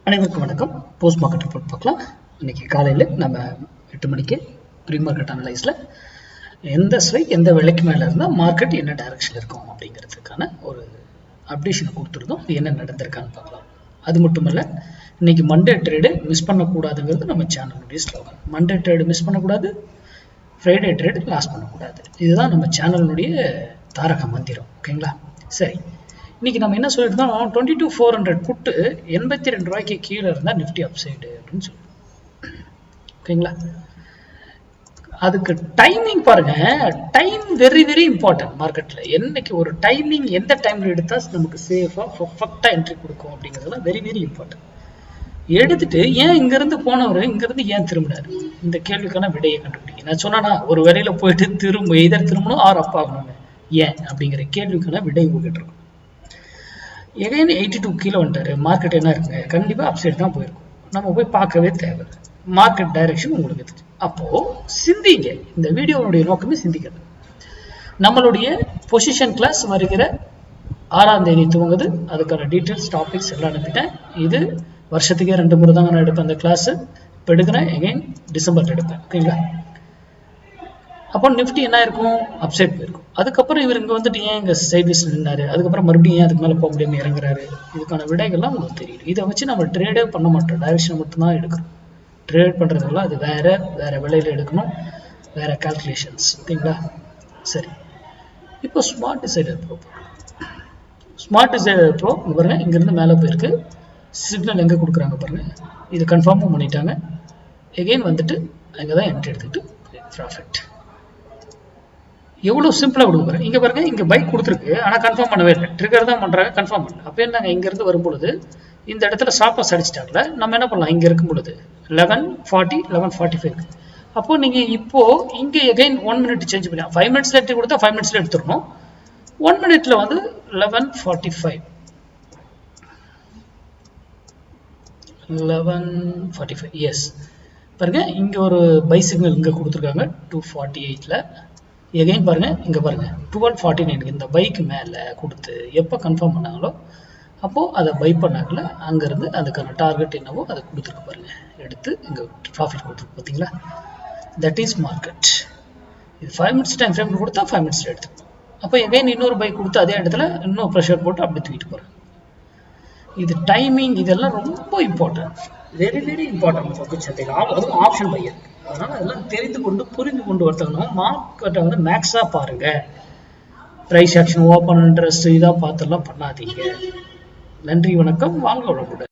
அனைவருக்கும் வணக்கம். Post market report பார்க்கலாம். இன்னைக்கு காலையில் நம்ம 8 மணிக்கு ப்ரீ மார்க்கெட் அனலைஸில் எந்த ஸ்ட்ரைக் எந்த விலைக்கு மேலே இருந்தால் மார்க்கெட் என்ன டைரக்ஷனில் இருக்கும் அப்படிங்கிறதுக்கான ஒரு அப்டேஷனை கொடுத்துருந்தோம். இது என்ன நடந்திருக்கான்னு பார்க்கலாம். அது மட்டுமல்ல, இன்னைக்கு மண்டே ட்ரேடு மிஸ் பண்ணக்கூடாதுங்கிறது நம்ம சேனலுடைய ஸ்லோகன். மண்டே ட்ரேடு மிஸ் பண்ணக்கூடாது, ஃப்ரைடே ட்ரேடு லாஸ் பண்ணக்கூடாது. இதுதான் நம்ம சேனலுடைய தாரக மந்திரம். ஓகேங்களா? சரி, இன்னைக்கு நம்ம என்ன சொல்லியிருந்தோம், 22,400 புட்டு 82 ரூபாய்க்கு கீழே இருந்தால் நிஃப்டி அப்சைடு அப்படின்னு சொல்லி. ஓகேங்களா? அதுக்கு டைமிங் பாருங்க. டைம் வெரி வெரி இம்பார்ட்டன்ட் மார்க்கெட்ல. என்னைக்கு ஒரு டைமிங் எந்த டைம்ல எடுத்தா நமக்கு சேஃபா பர்ஃபெக்டா என்ட்ரி கொடுக்கும் அப்படிங்கிறதுலாம் வெரி வெரி இம்பார்ட்டன்ட். எடுத்துட்டு ஏன் இங்க இருந்து போனவர் இங்க இருந்து ஏன் திரும்பினாரு, இந்த கேள்விக்கான விடையை கண்டுபிடிக்க நான் சொன்னா ஒரு வேலையில போயிட்டு திரும்பணும் ஆர் அப் ஆகணும் ஏன் அப்படிங்கிற கேள்விக்கான விடை உங்ககிட்ட இருக்கும். எகைன் 82 கீழே வந்துட்டாரு. மார்க்கெட் என்ன இருக்குங்க, கண்டிப்பா அப்சைட் தான் போயிருக்கும். நம்ம போய் பார்க்கவே தேவை. மார்க்கெட் டைரக்ஷன் உங்களுக்கு தெரியும். அப்போ சிந்திங்க. இந்த வீடியோனுடைய நோக்கமே சிந்திக்கிறது. நம்மளுடைய பொசிஷன் கிளாஸ் வருகிற 6ஆம் தேதி துவங்குது. அதுக்கான டீட்டெயில்ஸ் டாபிக்ஸ் எல்லாம் அனுப்பிட்டேன். இது வருஷத்துக்கே 2 முறை தாங்க நான் எடுப்பேன் அந்த கிளாஸ். இப்போ எடுக்கிறேன், எகைன் டிசம்பர்ல எடுப்பேன். ஓகேங்களா? அப்போ நிஃப்டி என்ன இருக்கும், அப்சைட் போயிருக்கும். அதுக்கப்புறம் இவர் இங்கே வந்துட்டு ஏன் இங்கே சைட்வேஸ் நின்னாரு, அதுக்கப்புறம் மறுபடியும் ஏன் அதுக்கு மேலே போக முடியாமல் இறங்குறாரு, இதுக்கான விடைகள்லாம் உங்களுக்கு தெரியும். இதை வச்சு நம்ம ட்ரேடே பண்ண மாட்டோம், டைரக்ஷன் மட்டும்தான் எடுக்கிறோம். ட்ரேட் பண்ணுறதுலாம் அது வேற விலையில் எடுக்கணும், வேற கால்குலேஷன்ஸ். ஓகேங்களா? சரி, இப்போ smart decider bro. Smart decider bro பாருங்க, இங்கேருந்து மேலே போயிருக்கு. சிக்னல் எங்கே கொடுக்குறாங்க பாருங்க, இது கன்ஃபார்மும் பண்ணிட்டாங்க. எகெயின் வந்துட்டு அங்கே தான் என்ட்ரி எடுத்துக்கிட்டு ப்ராஃபிட். எவ்வளோ சிம்பிளாக கொடுக்குறேன். இங்கே பாருங்க, இங்கே பைக் கொடுத்துருக்கு, ஆனால் கன்ஃபார்ம் பண்ணவே இல்லை. ட்ரிகர் தான் பண்ணுறாங்க, கன்ஃபார்ம் பண்ணல. அப்போ என்னங்க, இங்கேருந்து வரும்பொழுது இந்த இடத்துல ஸ்டாப்பஸ் அடிச்சிட்டாங்கல்ல, நம்ம என்ன பண்ணலாம், இங்கே இருக்கும் பொழுது 11:40 11:45. அப்போ நீங்கள் இப்போ இங்கே எகைன் 1 மினிட் சேஞ்ச் பண்ணி 5 மினிட்ஸ்ல எடுத்து கொடுத்தா 5 மினிட்ஸ்ல எடுத்துடணும். 1 மினிட்ல வந்து 11:45 11:45. எஸ் பாருங்க, இங்கே ஒரு பை சிக்னல் இங்கே கொடுத்துருக்காங்க 2:48ல. எகைன் பாருங்க, இங்கே பாருங்க 12:49 இந்த பைக்கு மேலே கொடுத்து எப்போ கன்ஃபார்ம் பண்ணாங்களோ அப்போது அதை பை பண்ணாங்கல்ல, அங்கேருந்து அதுக்கான டார்கெட் என்னவோ அதை கொடுத்துருக்கு பாருங்க, எடுத்து இங்கே ப்ராஃபிட் கொடுத்துருக்கு. பார்த்தீங்களா? That is market. இது 5 மினிட்ஸ் டைம் ஃப்ரேம் கொடுத்தா 5 மினிட்ஸில் எடுத்துக்கணும். அப்போ எகைன் இன்னொரு பைக் கொடுத்து அதே இடத்துல இன்னும் ப்ரெஷர் போட்டு அப்படி தூக்கிட்டு போகிறேன். இது டைமிங், இதெல்லாம் ரொம்ப இம்பார்ட்டன்ட், வெரி வெரி இம்பார்ட்டன்ட் பங்குச்சந்தையில். அதுவும் ஆப்ஷன் பையர். அதனால அதெல்லாம் தெரிந்து கொண்டு புரிந்து கொண்டு வரணும். மார்க்கெட்டை வந்து மேக்ஸா பாருங்க. பிரைஸ் ஆக்ஷன், ஓப்பன் இன்ட்ரெஸ்ட் இதாக பார்த்தெல்லாம் பண்ணாதீங்க. நன்றி, வணக்கம், வாங்க வளமுடன்.